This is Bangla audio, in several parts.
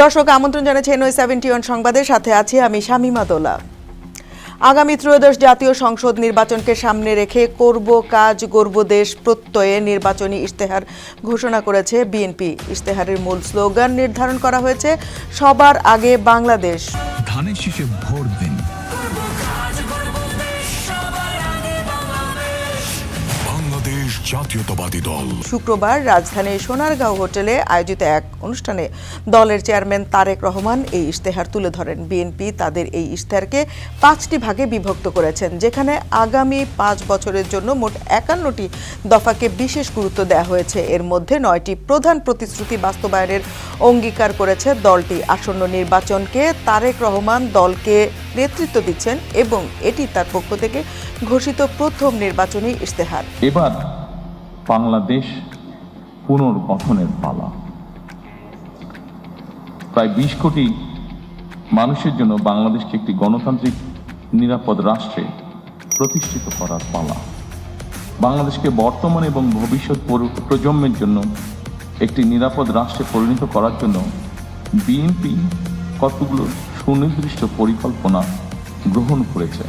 দর্শক আমন্ত্রণ জানাচ্ছি NY71 সংবাদের সাথে আছি আমি শামীমা দোলা। আগামী ত্রয়োদশ জাতীয় সংসদ নির্বাচনকে সামনে রেখে করব কাজ গড়ব দেশ প্রত্যয়ে নির্বাচনী ইশতেহার ঘোষণা করেছে বিএনপি। ইশতেহারের মূল স্লোগান নির্ধারণ করা হয়েছে সবার আগে বাংলাদেশ। ধানের শীষে ভোট দিন, বাংলাদেশ জাতীয়তাবাদী দল। শুক্রবার রাজধানীর সোনারগাঁও হোটেলে আয়োজিত এক অনুষ্ঠানে দলের চেয়ারম্যান তারেক রহমান এই ইশতেহার তুলে ধরেন। বিএনপি তাদের এই ইশতেহারকে 5টি ভাগে বিভক্ত করেছেন, যেখানে আগামী 5 বছরের জন্য মোট 51টি দফাকে বিশেষ গুরুত্ব দেওয়া হয়েছে। এর মধ্যে 9টি প্রধান প্রতিশ্রুতি বাস্তবায়নের অঙ্গীকার করেছে দলটি। আসন্ন নির্বাচনকে তারেক রহমান দলকে নেতৃত্ব দিচ্ছেন এবং এটি তার পক্ষ থেকে ঘোষিত প্রথম নির্বাচনী ইশতেহার। এবার বাংলাদেশ পুনর্গঠনের পালা। প্রায় 20 কোটি মানুষের জন্য বাংলাদেশকে একটি গণতান্ত্রিক নিরাপদ রাষ্ট্রে প্রতিষ্ঠিত করার পালা। বাংলাদেশকে বর্তমান এবং ভবিষ্যৎ প্রজন্মের জন্য একটি নিরাপদ রাষ্ট্রে পরিণত করার জন্য বিএনপি কতগুলো সুনির্দিষ্ট পরিকল্পনা গ্রহণ করেছে।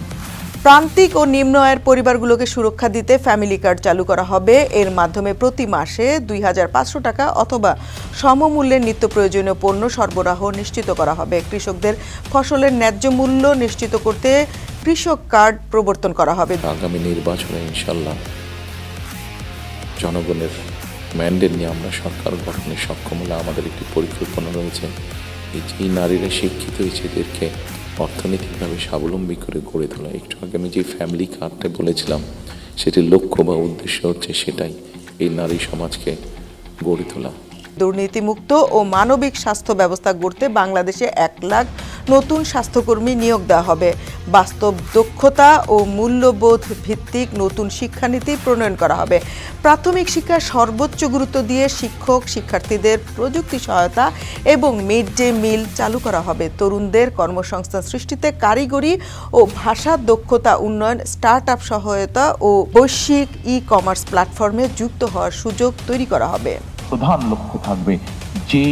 প্রান্তিক ও নিম্ন আয়ের পরিবারগুলোকে সুরক্ষা দিতে ফ্যামিলি কার্ড চালু করা হবে। এর মাধ্যমে প্রতি মাসে 2500 টাকা অথবা সমমূল্যের নিত্য প্রয়োজনীয় পণ্য সরবরাহ নিশ্চিত করা হবে। কৃষকদের ফসলের ন্যায্য মূল্য নিশ্চিত করতে কৃষক কার্ড প্রবর্তন করা হবে। আগামী নির্বাচনে ইনশাল্লাহ জনগণের ম্যান্ডেট নিয়ে আমরা সরকার গঠনে সক্ষম হলে আমাদের একটি পরিকল্পনা রয়েছে। এই নারীরা শিক্ষিত হয়েছে, এদেরকে অর্থনৈতিকভাবে স্বাবলম্বী করে গড়ে তোলা। একটু আগে আমি যে ফ্যামিলি কার্ডটা বলেছিলাম, সেটির লক্ষ্য বা উদ্দেশ্য হচ্ছে সেটাই, এই নারী সমাজকে গড়ে তোলা। দুর্নীতিমুক্ত ও মানবিক স্বাস্থ্য ব্যবস্থা গড়তে বাংলাদেশে 1 লাখ নতুন স্বাস্থ্যকর্মী নিয়োগ দেওয়া হবে। বাস্তব দক্ষতা ও মূল্যবোধ ভিত্তিক নতুন শিক্ষানীতি প্রণয়ন করা হবে। প্রাথমিক শিক্ষার সর্বোচ্চ গুরুত্ব দিয়ে শিক্ষক শিক্ষার্থীদের প্রযুক্তি সহায়তা এবং মিড ডে মিল চালু করা হবে। তরুণদের কর্মসংস্থান সৃষ্টিতে কারিগরি ও ভাষা দক্ষতা উন্নয়ন, স্টার্টআপ সহায়তা ও বৈশ্বিক ই-কমার্স প্ল্যাটফর্মে যুক্ত হওয়ার সুযোগ তৈরি করা হবে। প্রধান লক্ষ্য থাকবে যে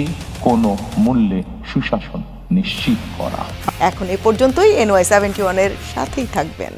কোনো মূল্যে সুশাসন নিশ্চিত করা। এখন এ পর্যন্তই। NY71 এর সাথেই থাকবেন।